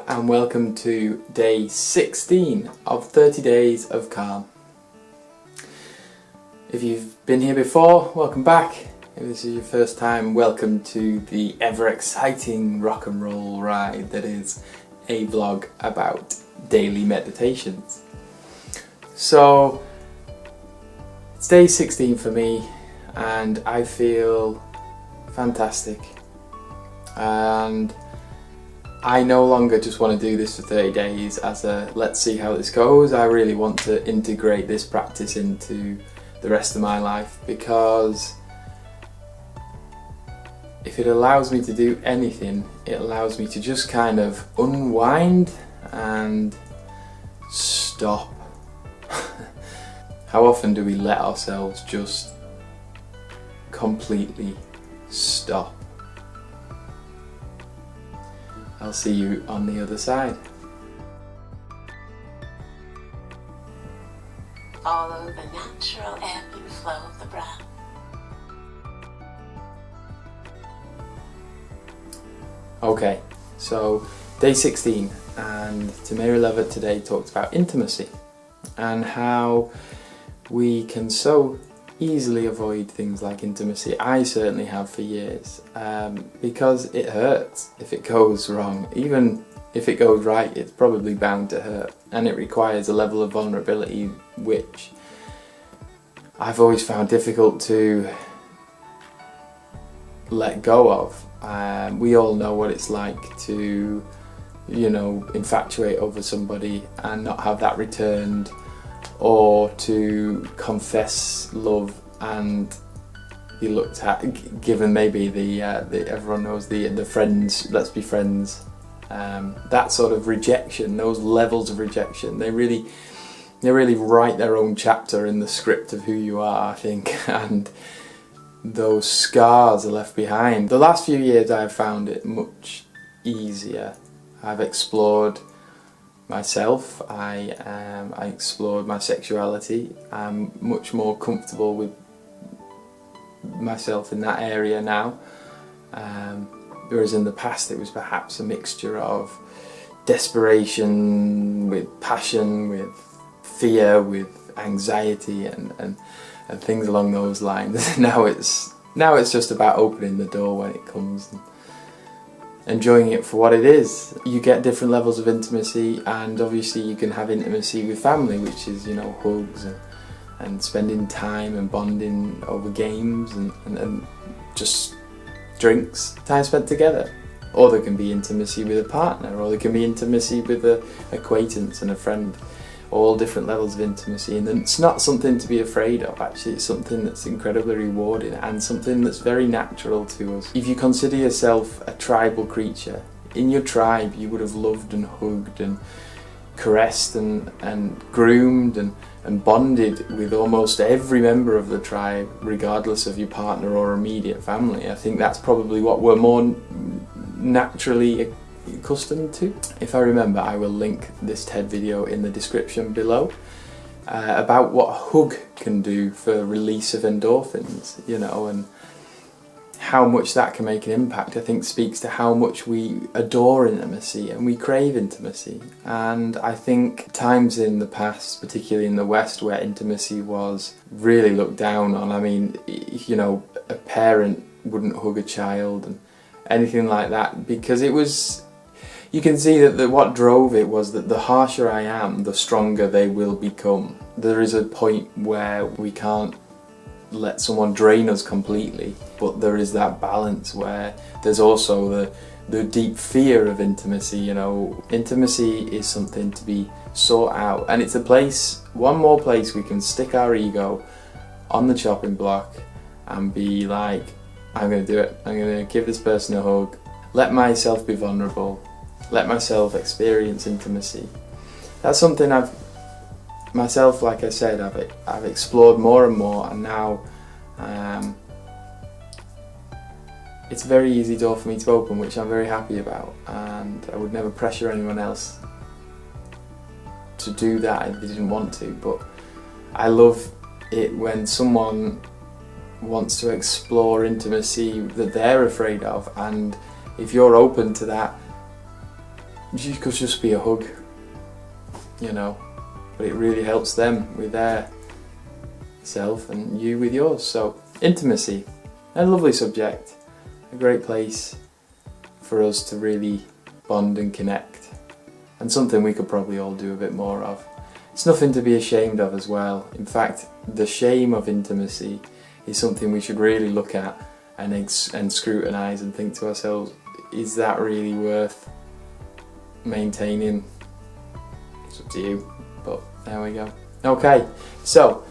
Hello and welcome to day 16 of 30 Days of Calm. If you've been here before, welcome back. If this is your first time, welcome to the ever exciting rock and roll ride that is a vlog about daily meditations. So it's day 16 for me and I feel fantastic, and I no longer just want to do this for 30 days as a let's see how this goes. I really want to integrate this practice into the rest of my life, because if it allows me to do anything, it allows me to just kind of unwind and stop. How often do we let ourselves just completely stop? I'll see you on the other side. Follow the natural ebb and flow of the breath. Okay, so day 16, and Tamara Levitt today talked about intimacy and how we can so easily avoid things like intimacy. I certainly have for years, because it hurts if it goes wrong. Even if it goes right, it's probably bound to hurt, and it requires a level of vulnerability which I've always found difficult to let go of. We all know what it's like to, infatuate over somebody and not have that returned, or to confess love and be looked at, given maybe the everyone knows the friends, let's be friends, that sort of rejection, those levels of rejection, they really write their own chapter in the script of who you are, I think, and those scars are left behind. The last few years I've found it much easier. I've explored myself, I explored my sexuality. I'm much more comfortable with myself in that area now, whereas in the past it was perhaps a mixture of desperation with passion, with fear, with anxiety and things along those lines. Now it's just about opening the door when it comes and enjoying it for what it is. You get different levels of intimacy, and obviously you can have intimacy with family, which is, hugs and spending time and bonding over games and just drinks, time spent together. Or there can be intimacy with a partner, or there can be intimacy with an acquaintance and a friend. All different levels of intimacy, and it's not something to be afraid of. Actually, it's something that's incredibly rewarding and something that's very natural to us. If you consider yourself a tribal creature, in your tribe you would have loved and hugged and caressed and groomed and bonded with almost every member of the tribe, regardless of your partner or immediate family. I think that's probably what we're more naturally accustomed to. If I remember, I will link this TED video in the description below, about what a hug can do for release of endorphins, and how much that can make an impact. I think speaks to how much we adore intimacy and we crave intimacy. And I think times in the past, particularly in the West, where intimacy was really looked down on. I mean, a parent wouldn't hug a child and anything like that, because it was, you can see that what drove it was that the harsher I am, the stronger they will become. There is a point where we can't let someone drain us completely, but there is that balance where there's also the deep fear of intimacy. Intimacy is something to be sought out, and it's a place, one more place we can stick our ego on the chopping block and be like, I'm going to do it, I'm going to give this person a hug, let myself be vulnerable, let myself experience intimacy. That's something myself, like I said, I've explored more and more, and now it's a very easy door for me to open, which I'm very happy about, and I would never pressure anyone else to do that if they didn't want to. But I love it when someone wants to explore intimacy that they're afraid of, and if you're open to that, it could just be a hug, you know, but it really helps them with their self and you with yours. So intimacy, a lovely subject, a great place for us to really bond and connect, and something we could probably all do a bit more of. It's nothing to be ashamed of as well. In fact, the shame of intimacy is something we should really look at and scrutinise and think to ourselves, is that really worth maintaining? It's up to you, but there we go. Okay, so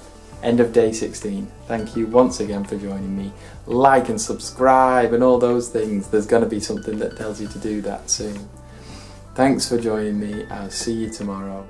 end of day 16. Thank you once again for joining me. Like and subscribe and all those things. There's going to be something that tells you to do that soon. Thanks for joining me. I'll see you tomorrow.